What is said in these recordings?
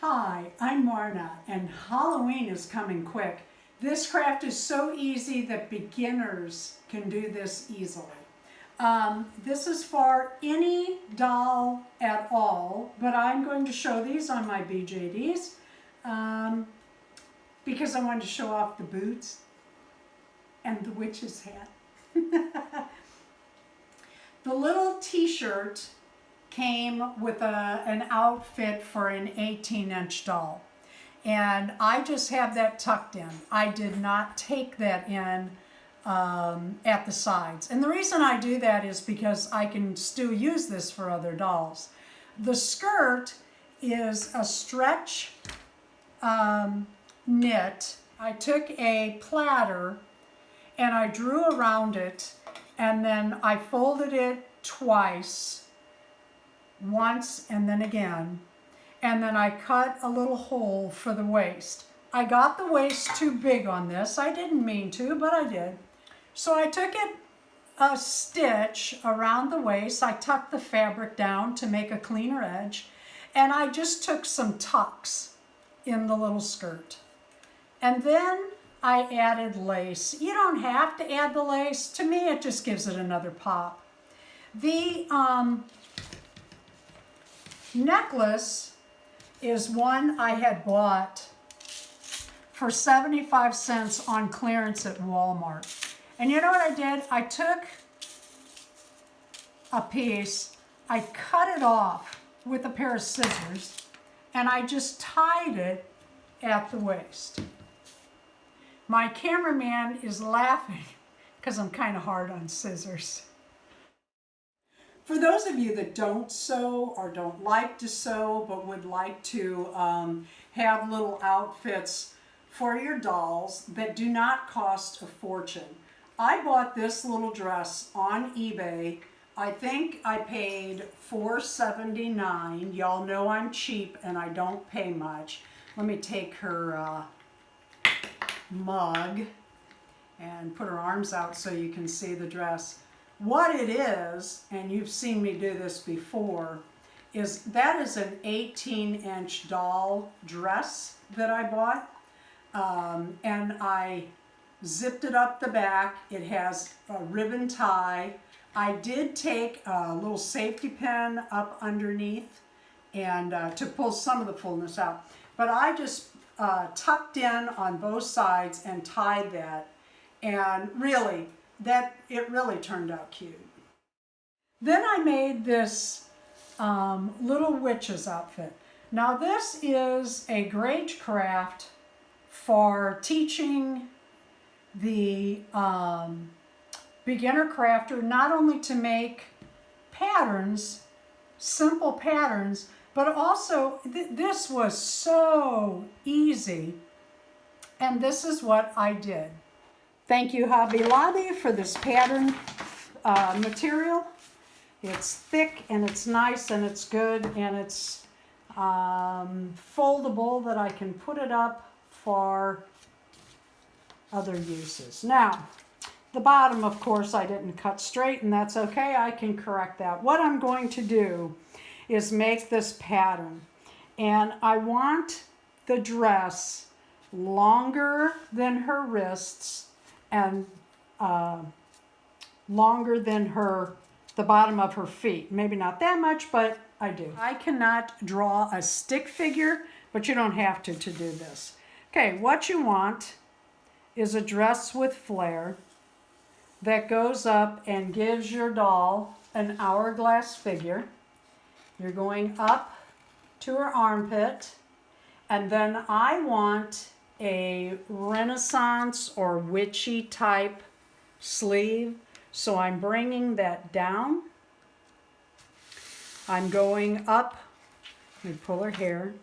Hi, I'm Marna, and Halloween is coming quick. This craft is so easy that beginners can do this easily. This is for any doll at all, but I'm going to show these on my BJDs because I wanted to show off the boots and the witch's hat. The little t-shirt came with an outfit for an 18-inch doll. And I just have that tucked in. I did not take that in at the sides. And the reason I do that is because I can still use this for other dolls. The skirt is a stretch knit. I took a platter and I drew around it, and then I folded it twice, once and then again, and then I cut a little hole for the waist. I got the waist too big on this. I didn't mean to, but I did. So I took it a stitch around the waist. I tucked the fabric down to make a cleaner edge, and I just took some tucks in the little skirt. And then I added lace. You don't have to add the lace. To me, it just gives it another pop. The necklace is one I had bought for 75 cents on clearance at Walmart. And you know what I did? I took a piece, I cut it off with a pair of scissors, and I just tied it at the waist. My cameraman is laughing because I'm kind of hard on scissors. For those of you that don't sew or don't like to sew but would like to have little outfits for your dolls that do not cost a fortune, I bought this little dress on eBay. I think I paid $4.79. Y'all know I'm cheap and I don't pay much. Let me take her mug and put her arms out so you can see the dress. What it is, and you've seen me do this before, is that is an 18-inch doll dress that I bought, and I zipped it up the back. It has a ribbon tie. I did take a little safety pin up underneath and to pull some of the fullness out, but I just tucked in on both sides and tied that, and really it really turned out cute. Then I made this little witch's outfit. Now this is a great craft for teaching the beginner crafter not only to make patterns, simple patterns, but also this was so easy, and this is what I did. Thank you, Hobby Lobby, for this pattern material. It's thick and it's nice and it's good and it's foldable that I can put it up for other uses. Now, the bottom, of course, I didn't cut straight, and that's okay. I can correct that. What I'm going to do is make this pattern, and I want the dress longer than her wrists and longer than the bottom of her feet. Maybe not that much, but I do. I cannot draw a stick figure, but you don't have to do this. Okay, what you want is a dress with flare that goes up and gives your doll an hourglass figure. You're going up to her armpit, and then I want a Renaissance or witchy type sleeve, so I'm bringing that down. I'm going up, let me pull her hair,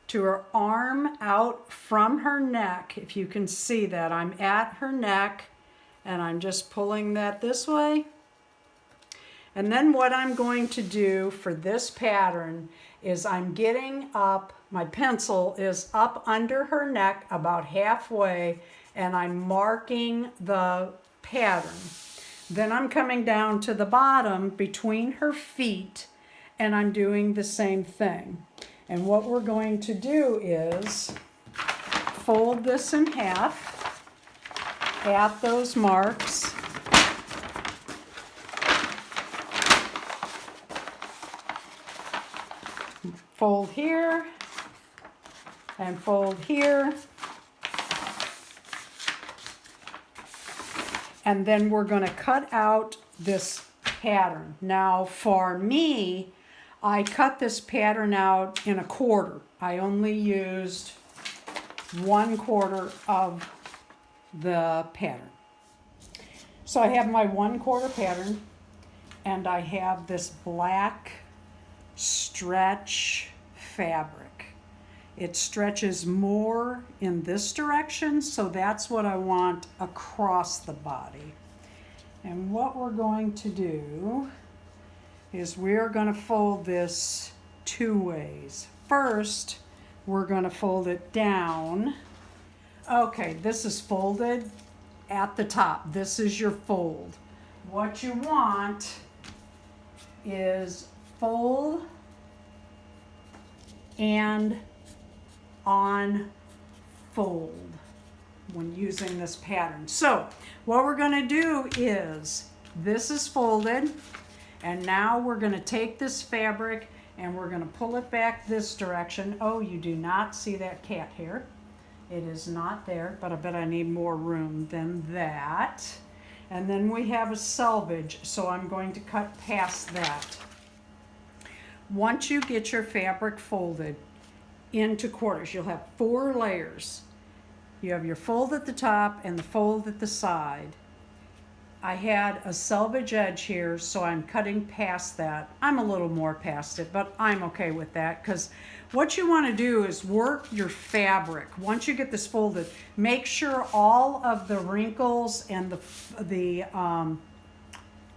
to her arm out from her neck. If you can see that, I'm at her neck and I'm just pulling that this way. And then what I'm going to do for this pattern is I'm getting up, my pencil is up under her neck about halfway, and I'm marking the pattern. Then I'm coming down to the bottom between her feet, and I'm doing the same thing. And what we're going to do is fold this in half at those marks. Fold here and fold here. And then we're going to cut out this pattern. Now for me, I cut this pattern out in a quarter. I only used 1/4 of the pattern. So I have my 1/4 pattern, and I have this black stretch fabric. It stretches more in this direction, so that's what I want across the body. And what we're going to do is we're going to fold this 2 ways. First, we're going to fold it down. Okay, this is folded at the top. This is your fold. What you want is fold and unfold when using this pattern. So what we're going to do is, this is folded, and now we're going to take this fabric and we're going to pull it back this direction. Oh, you do not see that cat hair. It is not there, but I bet I need more room than that. And then we have a selvage, so I'm going to cut past that. Once you get your fabric folded into quarters, you'll have 4 layers. You have your fold at the top and the fold at the side. I had a selvage edge here, so I'm cutting past that. I'm a little more past it, but I'm okay with that, because what you want to do is work your fabric. Once you get this folded, make sure all of the wrinkles and the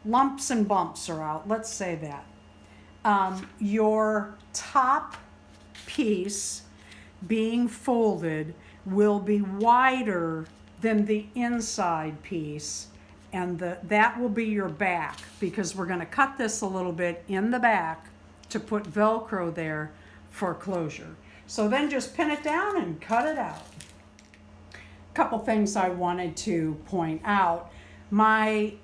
lumps and bumps are out. Let's say that. Your top piece being folded will be wider than the inside piece, and that will be your back, because we're going to cut this a little bit in the back to put Velcro there for closure. So then just pin it down and cut it out. A couple things I wanted to point out. My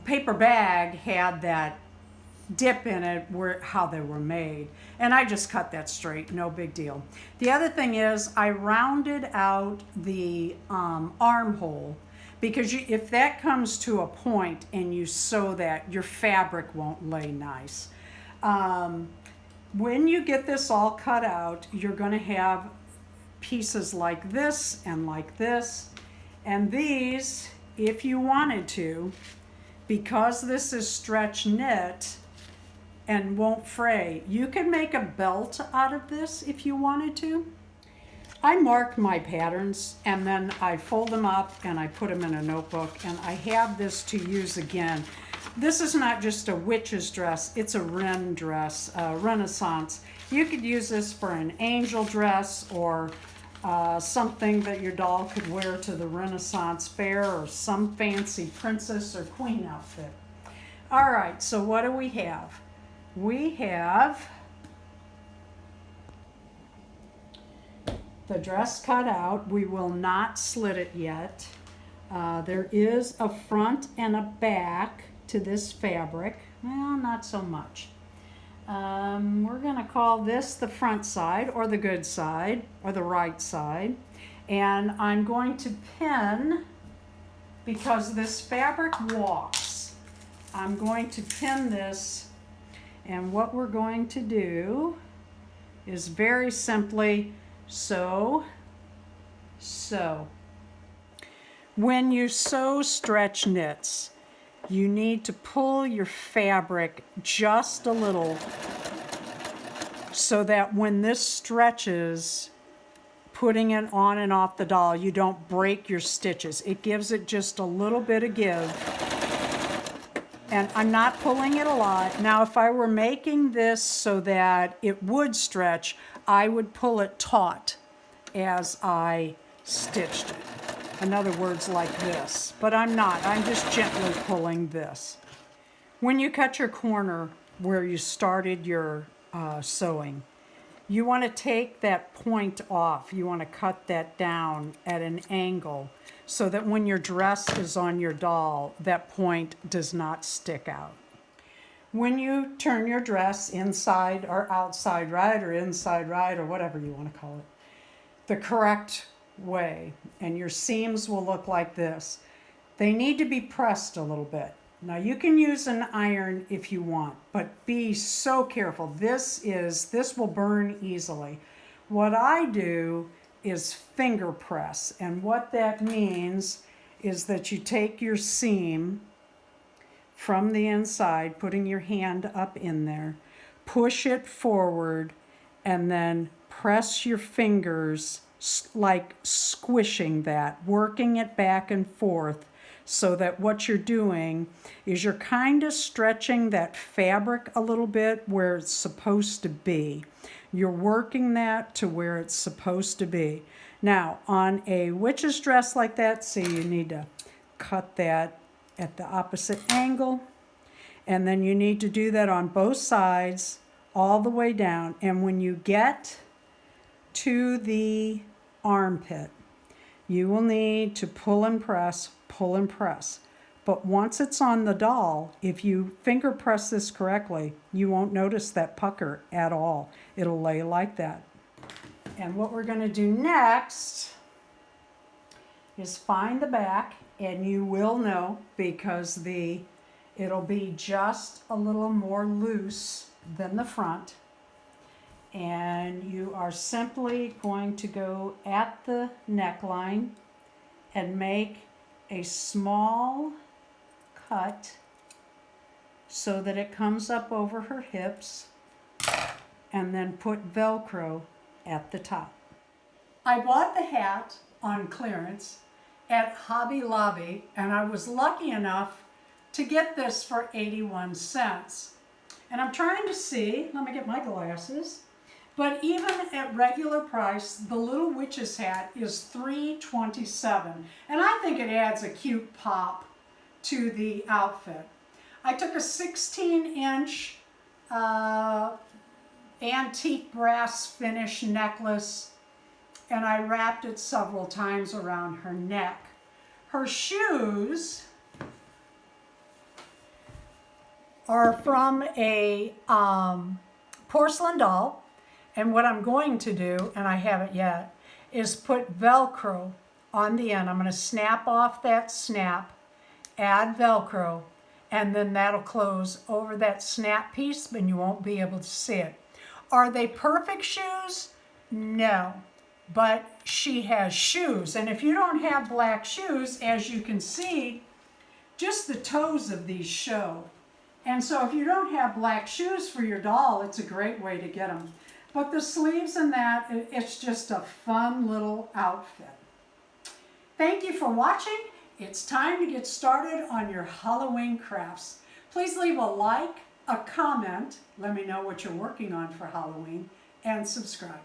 paper bag had that dip in it where how they were made, and I just cut that straight, no big deal. The other thing is I rounded out the armhole, because if that comes to a point and you sew that, your fabric won't lay nice. When you get this all cut out, you're going to have pieces like this and like this, and these, if you wanted to, because this is stretch knit and won't fray, you can make a belt out of this if you wanted to. I mark my patterns and then I fold them up and I put them in a notebook, and I have this to use again. This is not just a witch's dress, it's a Ren dress, Renaissance. You could use this for an angel dress, or something that your doll could wear to the Renaissance fair, or some fancy princess or queen outfit. All right, so what do we have? We have the dress cut out. We will not slit it yet. There is a front and a back to this fabric. Well, not so much. We're going to call this the front side, or the good side, or the right side. And I'm going to pin, because this fabric walks, I'm going to pin this. And what we're going to do is very simply sew. When you sew stretch knits, you need to pull your fabric just a little, so that when this stretches, putting it on and off the doll, you don't break your stitches. It gives it just a little bit of give. And I'm not pulling it a lot. Now, if I were making this so that it would stretch, I would pull it taut as I stitched it. In other words, like this. But I'm not. I'm just gently pulling this. When you cut your corner where you started your sewing, you want to take that point off. You want to cut that down at an angle so that when your dress is on your doll, that point does not stick out. When you turn your dress inside or outside right or inside right or whatever you want to call it, the correct way, and your seams will look like this. They need to be pressed a little bit. Now you can use an iron if you want, but be so careful. This will burn easily. What I do is finger press, and what that means is that you take your seam from the inside, putting your hand up in there, push it forward, and then press your fingers like squishing that, working it back and forth, so that what you're doing is you're kind of stretching that fabric a little bit where it's supposed to be. You're working that to where it's supposed to be. Now, on a witch's dress like that, see, you need to cut that at the opposite angle, and then you need to do that on both sides all the way down. And when you get to the armpit, you will need to pull and press, pull and press. But once it's on the doll, if you finger press this correctly, you won't notice that pucker at all. It'll lay like that. And what we're going to do next is find the back, and you will know because it'll be just a little more loose than the front. And you are simply going to go at the neckline and make a small cut so that it comes up over her hips, and then put Velcro at the top. I bought the hat on clearance at Hobby Lobby, and I was lucky enough to get this for 81 cents. And I'm trying to see, let me get my glasses. But even at regular price, the little witch's hat is $3.27. And I think it adds a cute pop to the outfit. I took a 16-inch antique brass finish necklace, and I wrapped it several times around her neck. Her shoes are from a porcelain doll. And what I'm going to do, and I haven't yet, is put Velcro on the end. I'm going to snap off that snap, add Velcro, and then that'll close over that snap piece, and you won't be able to see it. Are they perfect shoes? No. But she has shoes. And if you don't have black shoes, as you can see, just the toes of these show. And so if you don't have black shoes for your doll, it's a great way to get them. But the sleeves and that, it's just a fun little outfit. Thank you for watching. It's time to get started on your Halloween crafts. Please leave a like, a comment, let me know what you're working on for Halloween, and subscribe.